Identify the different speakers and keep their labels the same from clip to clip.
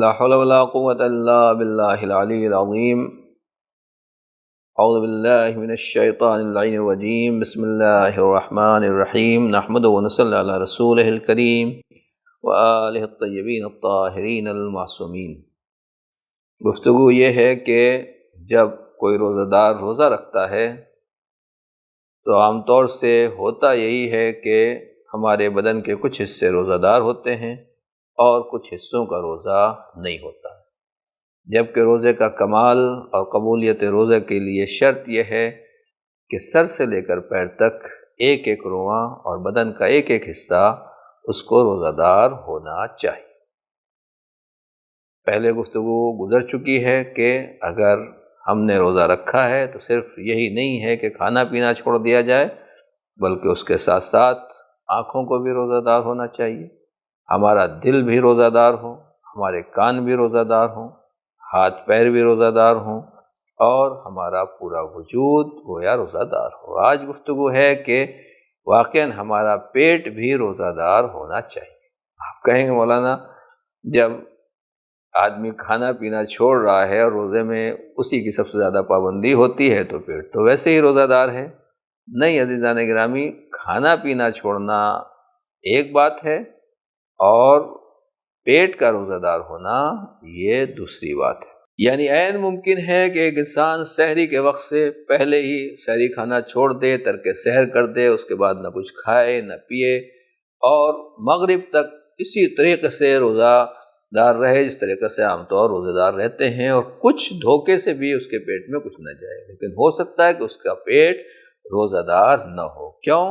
Speaker 1: لا حول ولا قوة الا باللہ العلی العظیم۔ اعوذ باللہ من الشیطان اللعین الرجیم۔ بسم اللہ الرحمن الرحیم۔ نحمد و نصلی علی رسولہ الکریم وآلہ الطیبین الطاہرین المعصومین۔ گفتگو یہ ہے کہ جب کوئی روزہ دار روزہ رکھتا ہے تو عام طور سے ہوتا یہی ہے کہ ہمارے بدن کے کچھ حصے روزہ دار ہوتے ہیں اور کچھ حصوں کا روزہ نہیں ہوتا، جبکہ روزے کا کمال اور قبولیت روزے کے لیے شرط یہ ہے کہ سر سے لے کر پیر تک ایک ایک رواں اور بدن کا ایک ایک حصہ اس کو روزہ دار ہونا چاہیے۔ پہلے گفتگو گزر چکی ہے کہ اگر ہم نے روزہ رکھا ہے تو صرف یہی نہیں ہے کہ کھانا پینا چھوڑ دیا جائے، بلکہ اس کے ساتھ ساتھ آنکھوں کو بھی روزہ دار ہونا چاہیے، ہمارا دل بھی روزہ دار ہو، ہمارے کان بھی روزہ دار ہوں، ہاتھ پیر بھی روزہ دار ہوں، اور ہمارا پورا وجود گویا روزہ دار ہو۔ آج گفتگو ہے کہ واقعاً ہمارا پیٹ بھی روزہ دار ہونا چاہیے۔ آپ کہیں گے مولانا جب آدمی کھانا پینا چھوڑ رہا ہے اور روزے میں اسی کی سب سے زیادہ پابندی ہوتی ہے تو پیٹ تو ویسے ہی روزہ دار ہے۔ نہیں عزیزان گرامی، کھانا پینا چھوڑنا ایک بات ہے اور پیٹ کا روزہ دار ہونا یہ دوسری بات ہے۔ یعنی عین ممکن ہے کہ ایک انسان سحری کے وقت سے پہلے ہی سحری کھانا چھوڑ دے، ترک سحر کر دے، اس کے بعد نہ کچھ کھائے نہ پیے اور مغرب تک اسی طریقے سے روزہ دار رہے جس طریقے سے عام طور روزے دار رہتے ہیں، اور کچھ دھوکے سے بھی اس کے پیٹ میں کچھ نہ جائے، لیکن ہو سکتا ہے کہ اس کا پیٹ روزہ دار نہ ہو۔ کیوں؟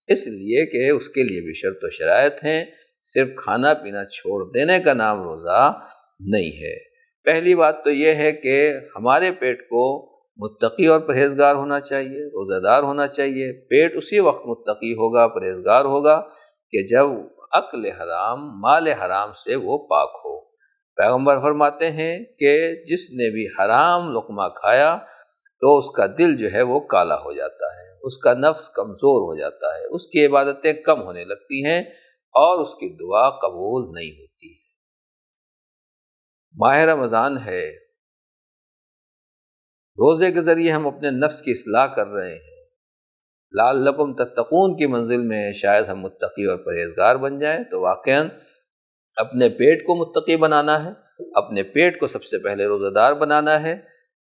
Speaker 1: اس لیے کہ اس کے لیے بھی شرط و شرائط ہیں، صرف کھانا پینا چھوڑ دینے کا نام روزہ نہیں ہے۔ پہلی بات تو یہ ہے کہ ہمارے پیٹ کو متقی اور پرہیزگار ہونا چاہیے، روزہ دار ہونا چاہیے۔ پیٹ اسی وقت متقی ہوگا، پرہیزگار ہوگا کہ جب اکل حرام، مال حرام سے وہ پاک ہو۔ پیغمبر فرماتے ہیں کہ جس نے بھی حرام لقمہ کھایا تو اس کا دل جو ہے وہ کالا ہو جاتا ہے، اس کا نفس کمزور ہو جاتا ہے، اس کی عبادتیں کم ہونے لگتی ہیں اور اس کی دعا قبول نہیں ہوتی ہے۔ ماہ رمضان ہے، روزے کے ذریعے ہم اپنے نفس کی اصلاح کر رہے ہیں، لعلکم تتقون کی منزل میں شاید ہم متقی اور پرہیزگار بن جائیں۔ تو واقعاً اپنے پیٹ کو متقی بنانا ہے، اپنے پیٹ کو سب سے پہلے روزہ دار بنانا ہے۔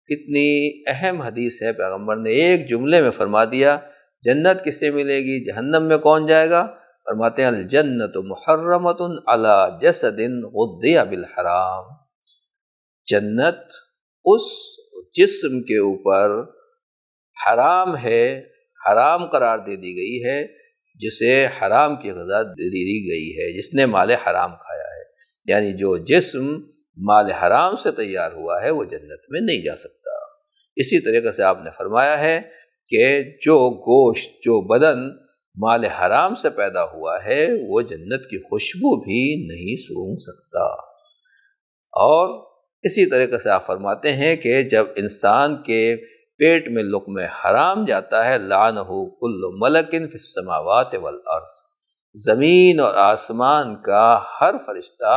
Speaker 1: کتنی اہم حدیث ہے، پیغمبر نے ایک جملے میں فرما دیا جنت کسے ملے گی، جہنم میں کون جائے گا؟ فرماتے ہیں الجنت محرمۃ علی جسد غذی بالحرام، جنت اس جسم کے اوپر حرام ہے، حرام قرار دے دی گئی ہے، جسے حرام کی غذا دے دی گئی ہے، جس نے مال حرام کھایا ہے۔ یعنی جو جسم مال حرام سے تیار ہوا ہے وہ جنت میں نہیں جا سکتا۔ اسی طریقے سے آپ نے فرمایا ہے کہ جو گوشت، جو بدن مال حرام سے پیدا ہوا ہے وہ جنت کی خوشبو بھی نہیں سونگھ سکتا۔ اور اسی طریقے سے آپ فرماتے ہیں کہ جب انسان کے پیٹ میں لقمہ حرام جاتا ہے لعنہ کل ملک فی السماوات والارض، زمین اور آسمان کا ہر فرشتہ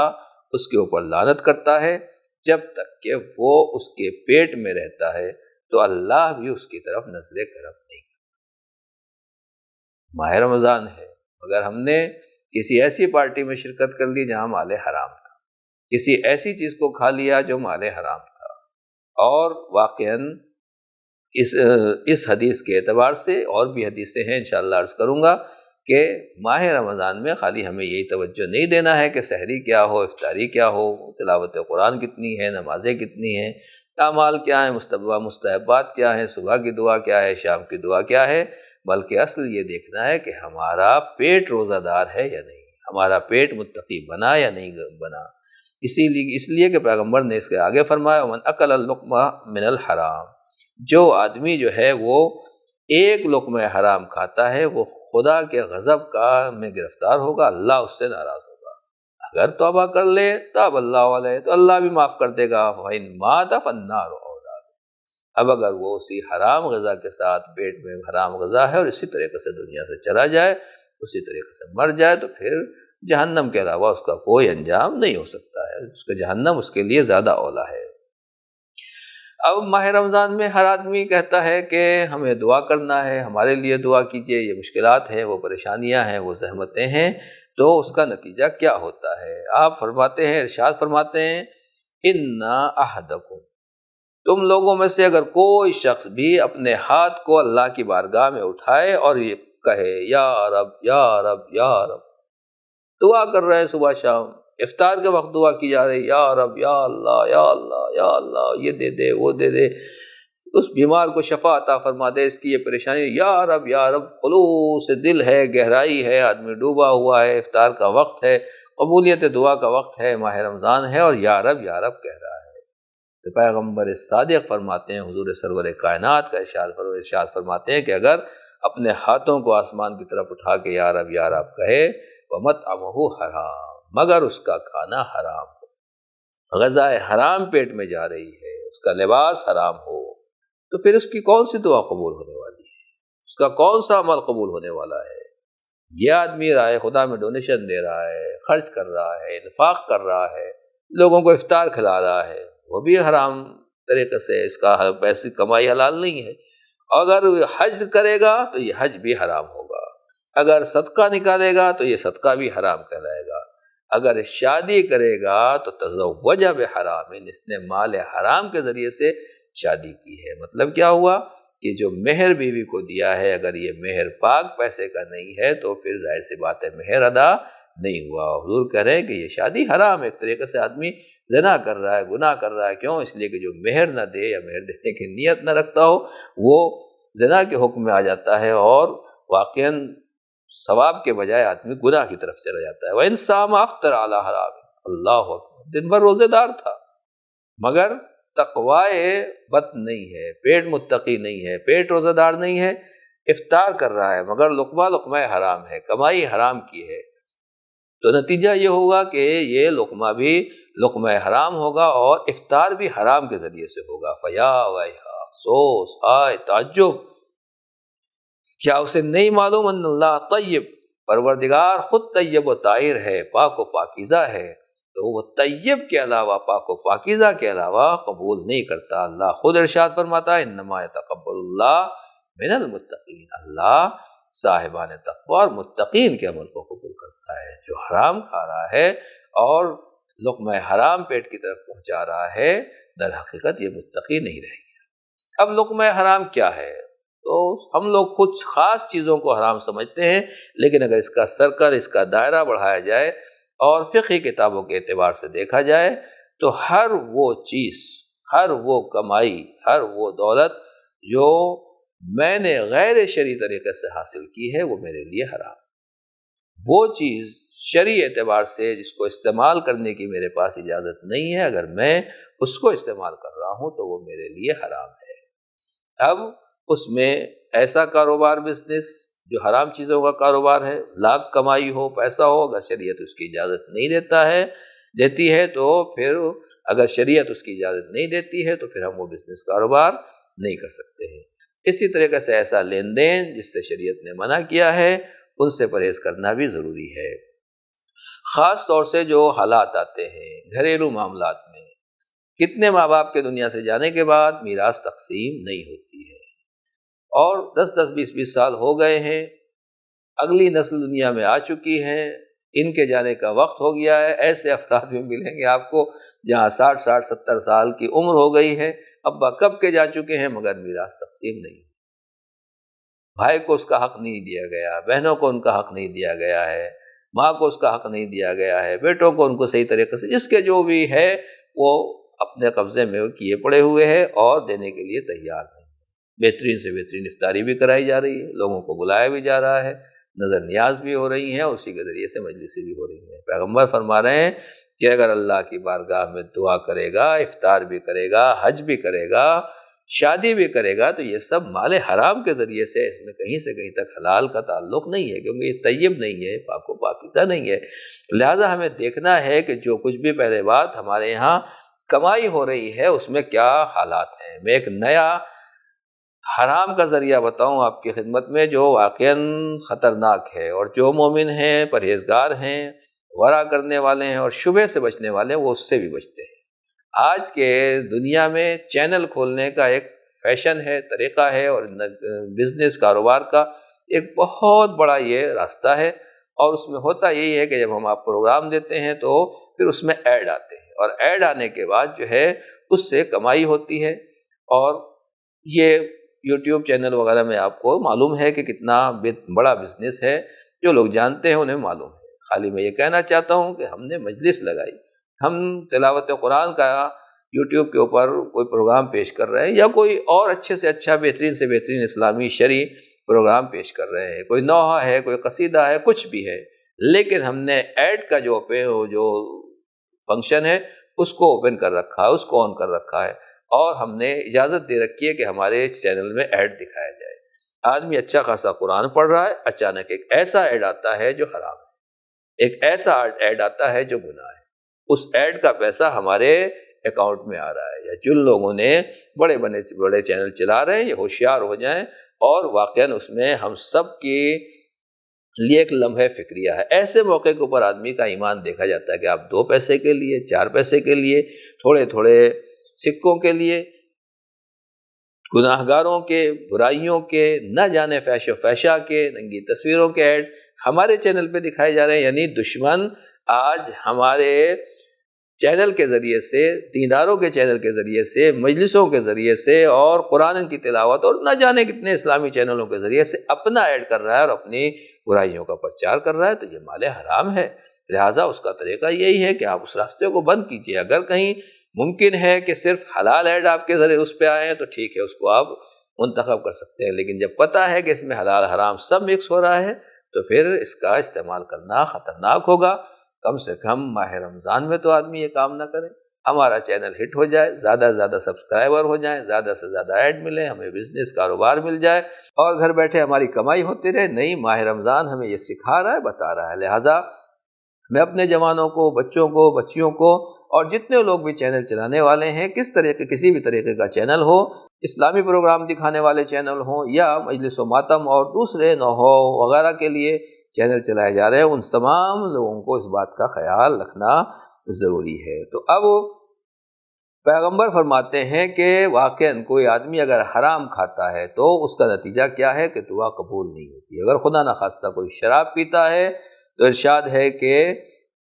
Speaker 1: اس کے اوپر لعنت کرتا ہے جب تک کہ وہ اس کے پیٹ میں رہتا ہے، تو اللہ بھی اس کی طرف نظر کرم نہیں کرتا۔ ماہ رمضان ہے مگر ہم نے کسی ایسی پارٹی میں شرکت کر لی جہاں مال حرام تھا، کسی ایسی چیز کو کھا لیا جو مال حرام تھا، اور واقعاً اس حدیث کے اعتبار سے اور بھی حدیثیں ہیں انشاءاللہ عرض کروں گا کہ ماہ رمضان میں خالی ہمیں یہی توجہ نہیں دینا ہے کہ سحری کیا ہو، افطاری کیا ہو، تلاوت قرآن کتنی ہے، نمازیں کتنی ہیں، اعمال کیا ہیں، مستحبات کیا ہیں، صبح کی دعا کیا ہے، شام کی دعا کیا ہے، بلکہ اصل یہ دیکھنا ہے کہ ہمارا پیٹ روزہ دار ہے یا نہیں، ہمارا پیٹ متقی بنا یا نہیں بنا۔ اس لیے کہ پیغمبر نے اس کے آگے فرمایا من اکل اللقمہ من الحرام، جو آدمی جو ہے وہ ایک لقمہ حرام کھاتا ہے وہ خدا کے غضب کا میں گرفتار ہوگا، اللہ اس سے ناراض ہوگا۔ اگر توبہ کر لے تاب اللہ علیہ تو اللہ بھی معاف کر دے گا، وَإِن مَاتَ فَالنَّارُ أَوْلَىٰ بِهِ، اب اگر وہ اسی حرام غذا کے ساتھ، پیٹ میں حرام غذا ہے اور اسی طریقے سے دنیا سے چلا جائے، اسی طریقے سے مر جائے، تو پھر جہنم کے علاوہ اس کا کوئی انجام نہیں ہو سکتا ہے، اس کا جہنم اس کے لیے زیادہ اولیٰ ہے۔ اب ماہ رمضان میں ہر آدمی کہتا ہے کہ ہمیں دعا کرنا ہے، ہمارے لیے دعا کیجئے، یہ مشکلات ہیں، وہ پریشانیاں ہیں، وہ زحمتیں ہیں، تو اس کا نتیجہ کیا ہوتا ہے؟ آپ فرماتے ہیں، ارشاد فرماتے ہیں، اِنَّا أَحَدَكُمْ، تم لوگوں میں سے اگر کوئی شخص بھی اپنے ہاتھ کو اللہ کی بارگاہ میں اٹھائے اور یہ کہے یا رب یا رب یا رب، دعا کر رہے ہیں صبح شام، افطار کے وقت دعا کی جا رہی، یا رب یا اللہ یا اللہ یا اللہ، یہ دے دے وہ دے دے، اس بیمار کو شفا عطا فرما دے، اس کی یہ پریشانی، یا رب خلوص دل ہے، گہرائی ہے، آدمی ڈوبا ہوا ہے، افطار کا وقت ہے، قبولیت دعا کا وقت ہے، ماہ رمضان ہے، اور یا رب کہہ رہا ہے۔ تو پیغمبر صادق فرماتے ہیں، حضور سرور کائنات کا ارشاد فرماتے ہیں کہ اگر اپنے ہاتھوں کو آسمان کی طرف اٹھا کے یا رب کہے، وَمَطْعَمُهُ حرام، مگر اس کا کھانا حرام ہو، غذائے حرام پیٹ میں جا رہی ہے، اس کا لباس حرام ہو، تو پھر اس کی کون سی دعا قبول ہونے والی ہے؟ اس کا کون سا عمل قبول ہونے والا ہے؟ یہ آدمی رائے خدا میں ڈونیشن دے رہا ہے، خرچ کر رہا ہے، انفاق کر رہا ہے، لوگوں کو افطار کھلا رہا ہے، وہ بھی حرام طریقے سے، اس کا پیسے کمائی حلال نہیں ہے۔ اگر حج کرے گا تو یہ حج بھی حرام ہوگا، اگر صدقہ نکالے گا تو یہ صدقہ بھی حرام کہلائے گا، اگر شادی کرے گا تو تزوج بحرام، اس نے مال حرام کے ذریعے سے شادی کی ہے۔ مطلب کیا ہوا کہ جو مہر بیوی کو دیا ہے، اگر یہ مہر پاک پیسے کا نہیں ہے تو پھر ظاہر سی بات ہے مہر ادا نہیں ہوا۔ حضور کہہ رہے ہیں کہ یہ شادی حرام ہے، ایک طریقے سے آدمی زنا کر رہا ہے، گناہ کر رہا ہے۔ کیوں؟ اس لیے کہ جو مہر نہ دے یا مہر دینے کی نیت نہ رکھتا ہو وہ زنا کے حکم میں آ جاتا ہے، اور واقعاً ثواب کے بجائے آدمی گناہ کی طرف چلا جاتا ہے۔ وَإِنْ صَامَ أَفْطَرَ عَلَىٰ حَرَامٍ، اللہ اکبر، دن بھر روزے دار تھا مگر تقوائے بد نہیں ہے، پیٹ متقی نہیں ہے، پیٹ روزہ دار نہیں ہے، افطار کر رہا ہے مگر لقمہ حرام ہے، کمائی حرام کی ہے، تو نتیجہ یہ ہوگا کہ یہ لقمہ بھی لقمہ حرام ہوگا اور افطار بھی حرام کے ذریعے سے ہوگا۔ فیا ویحا، افسوس، ہائے تعجب، کیا اسے نہیں معلوم ان اللہ طیب، پروردگار خود طیب و طاہر ہے، پاک و پاکیزہ ہے، تو وہ طیب کے علاوہ، پاک و پاکیزہ کے علاوہ قبول نہیں کرتا۔ اللہ خود ارشاد فرماتا ہے، انما یتقبل اللہ من المتقین، اللہ صاحبان تقوی اور متقین کے عمل کو قبول کرتا ہے۔ جو حرام کھا رہا ہے اور لقمہ حرام پیٹ کی طرف پہنچا رہا ہے، در حقیقت یہ متقی نہیں رہے گا۔ اب لقمہ حرام کیا ہے؟ تو ہم لوگ کچھ خاص چیزوں کو حرام سمجھتے ہیں، لیکن اگر اس کا سرکل، اس کا دائرہ بڑھایا جائے اور فقہی کتابوں کے اعتبار سے دیکھا جائے تو ہر وہ چیز، ہر وہ کمائی، ہر وہ دولت جو میں نے غیر شرعی طریقے سے حاصل کی ہے وہ میرے لیے حرام۔ وہ چیز شرعی اعتبار سے جس کو استعمال کرنے کی میرے پاس اجازت نہیں ہے، اگر میں اس کو استعمال کر رہا ہوں تو وہ میرے لیے حرام ہے۔ اب اس میں ایسا کاروبار، بزنس جو حرام چیزوں کا کاروبار ہے، لاکھ کمائی ہو، پیسہ ہو، اگر شریعت اس کی اجازت نہیں دیتی ہے تو پھر اگر شریعت اس کی اجازت نہیں دیتی ہے تو پھر ہم وہ بزنس کاروبار نہیں کر سکتے ہیں۔ اسی طریقے سے ایسا لین دین جس سے شریعت نے منع کیا ہے، ان سے پرہیز کرنا بھی ضروری ہے۔ خاص طور سے جو حالات آتے ہیں گھریلو معاملات میں، کتنے ماں باپ کے دنیا سے جانے کے بعد میراث تقسیم نہیں ہوتی ہے، اور 10 20 سال ہو گئے ہیں، اگلی نسل دنیا میں آ چکی ہے، ان کے جانے کا وقت ہو گیا ہے۔ ایسے افراد بھی ملیں گے آپ کو جہاں 60 70 سال کی عمر ہو گئی ہے، ابا کب کے جا چکے ہیں مگر میراث تقسیم نہیں، بھائی کو اس کا حق نہیں دیا گیا، بہنوں کو ان کا حق نہیں دیا گیا ہے، ماں کو اس کا حق نہیں دیا گیا ہے، بیٹوں کو ان کو صحیح طریقے سے، جس کے جو بھی ہے وہ اپنے قبضے میں کیے پڑے ہوئے ہیں اور دینے کے لیے تیار نہیں۔ بہترین سے بہترین افطاری بھی کرائی جا رہی ہے، لوگوں کو بلایا بھی جا رہا ہے، نظر نیاز بھی ہو رہی ہیں، اسی کے ذریعے سے مجلسیں بھی ہو رہی ہیں۔ پیغمبر فرما رہے ہیں کہ اگر اللہ کی بارگاہ میں دعا کرے گا، افطار بھی کرے گا، حج بھی کرے گا، شادی بھی کرے گا، تو یہ سب مال حرام کے ذریعے سے، اس میں کہیں سے کہیں تک حلال کا تعلق نہیں ہے، کیونکہ یہ طیب نہیں ہے، پاک و پاکیزہ نہیں ہے۔ لہٰذا ہمیں دیکھنا ہے کہ جو کچھ بھی، پہلے بات، ہمارے یہاں کمائی ہو رہی ہے اس میں کیا حالات ہیں۔ میں ایک نیا حرام کا ذریعہ بتاؤں آپ کی خدمت میں جو واقعاً خطرناک ہے، اور جو مومن ہیں، پرہیزگار ہیں، ورع کرنے والے ہیں اور شبہ سے بچنے والے ہیں وہ اس سے بھی بچتے ہیں۔ آج کے دنیا میں چینل کھولنے کا ایک فیشن ہے، طریقہ ہے، اور بزنس کاروبار کا ایک بہت بڑا یہ راستہ ہے، اور اس میں ہوتا یہی ہے کہ جب ہم آپ پروگرام دیتے ہیں تو پھر اس میں ایڈ آتے ہیں، اور ایڈ آنے کے بعد جو ہے اس سے کمائی ہوتی ہے۔ اور یہ یوٹیوب چینل وغیرہ میں آپ کو معلوم ہے کہ کتنا بڑا بزنس ہے، جو لوگ جانتے ہیں انہیں معلوم ہے۔ خالی میں یہ کہنا چاہتا ہوں کہ ہم نے مجلس لگائی، ہم تلاوت قرآن کا یوٹیوب کے اوپر کوئی پروگرام پیش کر رہے ہیں، یا کوئی اور اچھے سے اچھا بہترین سے بہترین اسلامی شرعی پروگرام پیش کر رہے ہیں، کوئی نوحہ ہے، کوئی قصیدہ ہے، کچھ بھی ہے، لیکن ہم نے ایڈ کا جو فنکشن ہے اس کو اوپن کر رکھا ہے، اس کو آن کر رکھا ہے، اور ہم نے اجازت دے رکھی ہے کہ ہمارے چینل میں ایڈ دکھایا جائے۔ آدمی اچھا خاصا قرآن پڑھ رہا ہے، اچانک ایک ایسا ایڈ آتا ہے جو حرام ہے، ایک ایسا ایڈ آتا ہے جو گناہ ہے، اس ایڈ کا پیسہ ہمارے اکاؤنٹ میں آ رہا ہے۔ یا جن لوگوں نے بڑے بڑے چینل چلا رہے ہیں یہ ہوشیار ہو جائیں، اور واقعاً اس میں ہم سب کے لیے ایک لمحہ فکریہ ہے۔ ایسے موقع کے اوپر آدمی کا ایمان دیکھا جاتا ہے کہ آپ 2 پیسے کے لیے، 4 پیسے کے لیے، تھوڑے تھوڑے سکوں کے لیے، گناہ گاروں کے، برائیوں کے، نہ جانے فحش و فحشہ کے، ننگی تصویروں کے ایڈ ہمارے چینل پہ دکھائے جا رہے ہیں۔ یعنی دشمن آج ہمارے چینل کے ذریعے سے، دینداروں کے چینل کے ذریعے سے، مجلسوں کے ذریعے سے، اور قرآن کی تلاوت اور نہ جانے کتنے اسلامی چینلوں کے ذریعے سے اپنا ایڈ کر رہا ہے اور اپنی برائیوں کا پرچار کر رہا ہے، تو یہ مال حرام ہے۔ لہٰذا اس کا طریقہ یہی ہے کہ آپ اس راستے کو بند کیجیے۔ اگر کہیں ممکن ہے کہ صرف حلال ایڈ آپ کے ذریعے اس پہ آئے تو ٹھیک ہے، اس کو آپ منتخب کر سکتے ہیں، لیکن جب پتہ ہے کہ اس میں حلال حرام سب مکس ہو رہا ہے تو پھر اس کا استعمال کرنا خطرناک ہوگا۔ کم سے کم ماہ رمضان میں تو آدمی یہ کام نہ کرے۔ ہمارا چینل ہٹ ہو جائے، زیادہ سے زیادہ سبسکرائبر ہو جائیں، زیادہ سے زیادہ ایڈ ملیں، ہمیں بزنس کاروبار مل جائے، اور گھر بیٹھے ہماری کمائی ہوتی رہے۔ نہیں، ماہ رمضان ہمیں یہ سکھا رہا ہے، بتا رہا ہے۔ لہٰذا میں اپنے جوانوں کو، بچوں کو، بچیوں کو، اور جتنے لوگ بھی چینل چلانے والے ہیں، کسی بھی طریقے کا چینل ہو، اسلامی پروگرام دکھانے والے چینل ہوں یا مجلس و ماتم اور دوسرے نوحہ وغیرہ کے لیے چینل چلائے جا رہے ہیں، ان تمام لوگوں کو اس بات کا خیال رکھنا ضروری ہے۔ تو اب پیغمبر فرماتے ہیں کہ واقعاً کوئی آدمی اگر حرام کھاتا ہے تو اس کا نتیجہ کیا ہے کہ دعا قبول نہیں ہوتی۔ اگر خدا نخواستہ کوئی شراب پیتا ہے تو ارشاد ہے کہ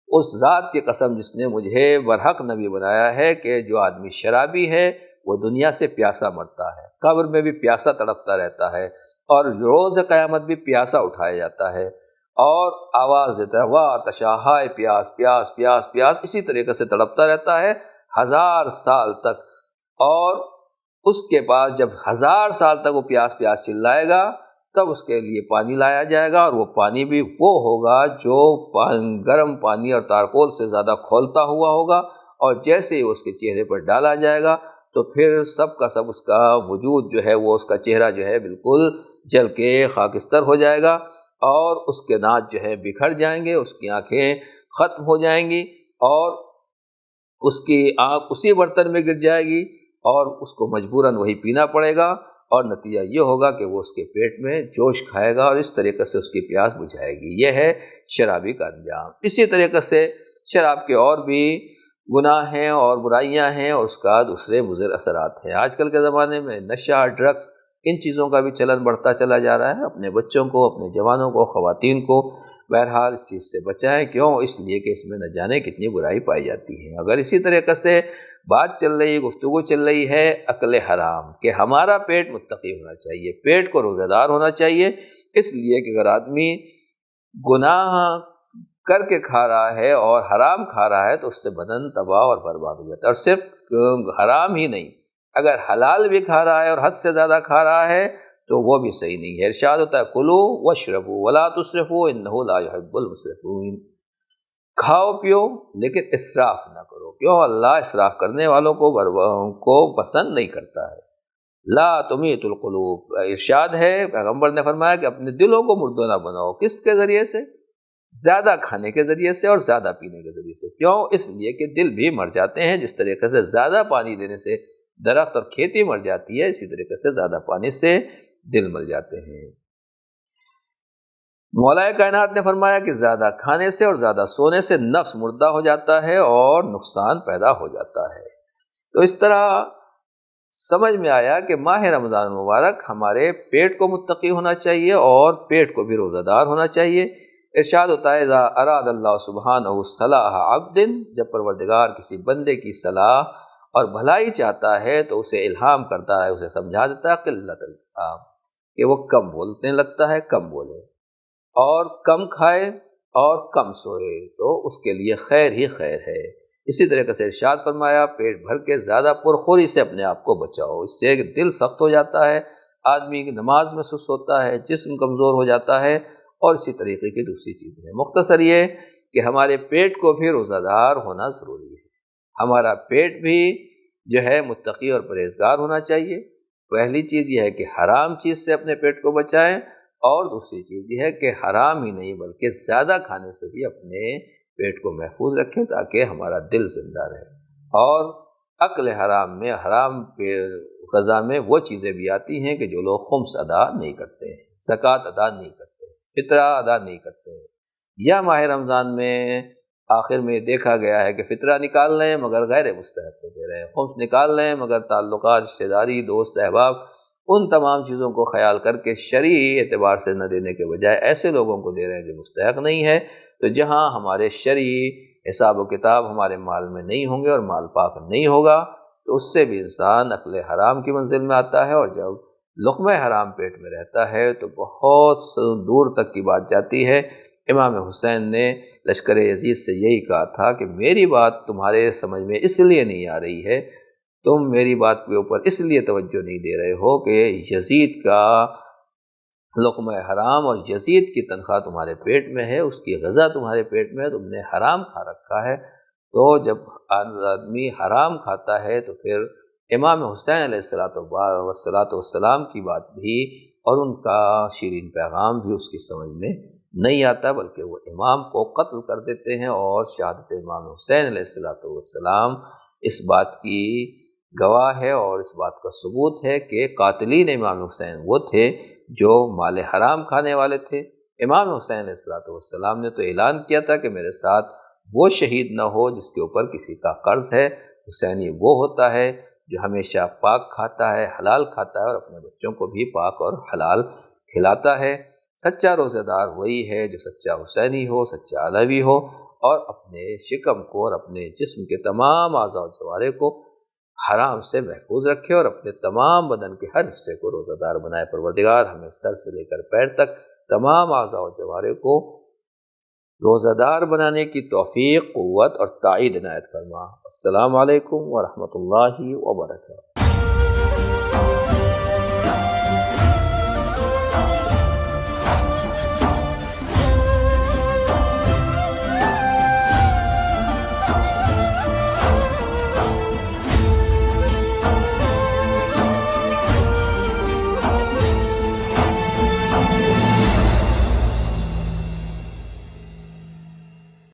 Speaker 1: اس ذات کی قسم جس نے مجھے برحق نبی بنایا ہے کہ جو آدمی شرابی ہے وہ دنیا سے پیاسا مرتا ہے، قبر میں بھی پیاسا تڑپتا رہتا ہے، اور روز قیامت بھی پیاسا اٹھایا جاتا ہے، اور آواز دیتا ہے واہ تشاہائے پیاس پیاس پیاس پیاس، اسی طریقے سے تڑپتا رہتا ہے 1000 سال تک۔ اور اس کے پاس جب 1000 سال تک وہ پیاس پیاس چلائے گا تب اس کے لیے پانی لایا جائے گا، اور وہ پانی بھی وہ ہوگا جو گرم پانی اور تارکول سے زیادہ کھولتا ہوا ہوگا، اور جیسے ہی اس کے چہرے پر ڈالا جائے گا تو پھر سب کا سب اس کا وجود جو ہے، وہ اس کا چہرہ جو ہے بالکل جل کے خاکستر ہو جائے گا، اور اس کے دانت جو ہے بکھر جائیں گے، اس کی آنکھیں ختم ہو جائیں گی، اور اس کی آنکھ اسی برتن میں گر جائے گی، اور اس کو مجبوراً وہی پینا پڑے گا، اور نتیجہ یہ ہوگا کہ وہ اس کے پیٹ میں جوش کھائے گا، اور اس طریقے سے اس کی پیاس بجھائے گی۔ یہ ہے شرابی کا انجام۔ اسی طریقے سے شراب کے اور بھی گناہ ہیں اور برائیاں ہیں، اور اس کا دوسرے مضر اثرات ہیں۔ آج کل کے زمانے میں نشہ، ڈرگس، ان چیزوں کا بھی چلن بڑھتا چلا جا رہا ہے۔ اپنے بچوں کو، اپنے جوانوں کو، خواتین کو بہرحال اس چیز سے بچائیں۔ کیوں؟ اس لیے کہ اس میں نہ جانے کتنی برائی پائی جاتی ہے۔ اگر اسی طریقے سے بات چل رہی، گفتگو چل رہی ہے اکل حرام، کہ ہمارا پیٹ متقی ہونا چاہیے، پیٹ کو روزہ دار ہونا چاہیے، اس لیے کہ اگر آدمی گناہ کر کے کھا رہا ہے اور حرام کھا رہا ہے تو اس سے بدن تباہ اور برباد ہو جاتا ہے۔ اور صرف حرام ہی نہیں، اگر حلال بھی کھا رہا ہے اور حد سے زیادہ کھا رہا ہے تو وہ بھی صحیح نہیں ہے۔ ارشاد ہوتا ہے کلو واشربوا ولا تسرفوا انہ لا يحب المسرفین، کھاؤ پیو لیکن اسراف نہ کرو، کیوں؟ اللہ اسراف کرنے والوں کو پسند نہیں کرتا ہے۔ لا تمیت القلوب، ارشاد ہے، پیغمبر نے فرمایا کہ اپنے دلوں کو مردہ نہ بناؤ۔ کس کے ذریعے سے؟ زیادہ کھانے کے ذریعے سے اور زیادہ پینے کے ذریعے سے۔ کیوں؟ اس لیے کہ دل بھی مر جاتے ہیں، جس طریقے سے زیادہ پانی دینے سے درخت اور کھیتی مر جاتی ہے، اسی طریقے سے زیادہ پانی سے دل مر جاتے ہیں۔ مولا کائنات نے فرمایا کہ زیادہ کھانے سے اور زیادہ سونے سے نفس مردہ ہو جاتا ہے اور نقصان پیدا ہو جاتا ہے۔ تو اس طرح سمجھ میں آیا کہ ماہ رمضان المبارک ہمارے پیٹ کو متقی ہونا چاہیے اور پیٹ کو بھی روزہ دار ہونا چاہیے۔ ارشاد ہوتا ہے اذا اراد اللہ سبحانہ صلاح عبد، جب پروردگار کسی بندے کی صلاح اور بھلائی چاہتا ہے تو اسے الہام کرتا ہے، اسے سمجھا دیتا ہے قلت الکلام، کہ وہ کم بولنے لگتا ہے، کم بولے اور کم کھائے اور کم سوئے، تو اس کے لیے خیر ہی خیر ہے۔ اسی طریقے سے ارشاد فرمایا پیٹ بھر کے زیادہ پرخوری سے اپنے آپ کو بچاؤ، اس سے دل سخت ہو جاتا ہے، آدمی کی نماز میں سست ہوتا ہے، جسم کمزور ہو جاتا ہے، اور اسی طریقے کی دوسری چیزیں ہیں۔ مختصر یہ کہ ہمارے پیٹ کو بھی روزہ دار ہونا ضروری ہے، ہمارا پیٹ بھی جو ہے متقی اور پرہیزگار ہونا چاہیے۔ پہلی چیز یہ ہے کہ حرام چیز سے اپنے پیٹ کو بچائیں، اور دوسری چیز یہ ہے کہ حرام ہی نہیں بلکہ زیادہ کھانے سے بھی اپنے پیٹ کو محفوظ رکھیں تاکہ ہمارا دل زندہ رہے۔ اور عقل حرام میں، حرام غذا میں وہ چیزیں بھی آتی ہیں کہ جو لوگ خمس ادا نہیں کرتے ہیں، زکوٰۃ ادا نہیں کرتے ہیں، فطرہ ادا نہیں کرتے ہیں، یا ماہ رمضان میں آخر میں دیکھا گیا ہے کہ فطرہ نکال لیں مگر غیر مستحق کو دے رہے ہیں، خمس نکال لیں مگر تعلقات، رشتہ داری، دوست احباب، ان تمام چیزوں کو خیال کر کے شرعی اعتبار سے نہ دینے کے بجائے ایسے لوگوں کو دے رہے ہیں جو مستحق نہیں ہے۔ تو جہاں ہمارے شرعی حساب و کتاب ہمارے مال میں نہیں ہوں گے اور مال پاک نہیں ہوگا تو اس سے بھی انسان عقل حرام کی منزل میں آتا ہے، اور جب لقمہ حرام پیٹ میں رہتا ہے تو بہت دور تک کی بات جاتی ہے۔ امام حسین نے لشکر یزید سے یہی کہا تھا کہ میری بات تمہارے سمجھ میں اس لیے نہیں آ رہی ہے، تم میری بات کے اوپر اس لیے توجہ نہیں دے رہے ہو کہ یزید کا لقمہ حرام اور یزید کی تنخواہ تمہارے پیٹ میں ہے، اس کی غذا تمہارے پیٹ میں ہے، تم نے حرام کھا رکھا ہے۔ تو جب آدمی حرام کھاتا ہے تو پھر امام حسین علیہ السلام کی بات بھی اور ان کا شیرین پیغام بھی اس کی سمجھ میں نہیں آتا، بلکہ وہ امام کو قتل کر دیتے ہیں۔ اور شہادت امام حسین علیہ السلام اس بات کی گواہ ہے اور اس بات کا ثبوت ہے کہ قاتلین امام حسین وہ تھے جو مال حرام کھانے والے تھے۔ امام حسین علیہ السلام نے تو اعلان کیا تھا کہ میرے ساتھ وہ شہید نہ ہو جس کے اوپر کسی کا قرض ہے۔ حسینی وہ ہوتا ہے جو ہمیشہ پاک کھاتا ہے، حلال کھاتا ہے، اور اپنے بچوں کو بھی پاک اور حلال کھلاتا ہے۔ سچا روزہ دار وہی ہے جو سچا حسینی ہو، سچا علوی ہو، اور اپنے شکم کو اور اپنے جسم کے تمام اعضاء و جوارح کو حرام سے محفوظ رکھے اور اپنے تمام بدن کے ہر حصے کو روزہ دار بنائے۔ پروردگار ہمیں سر سے لے کر پیر تک تمام اعضاء و جوارح کو روزہ دار بنانے کی توفیق، قوت اور تائید عنایت فرما۔ السلام علیکم ورحمۃ اللہ وبرکاتہ۔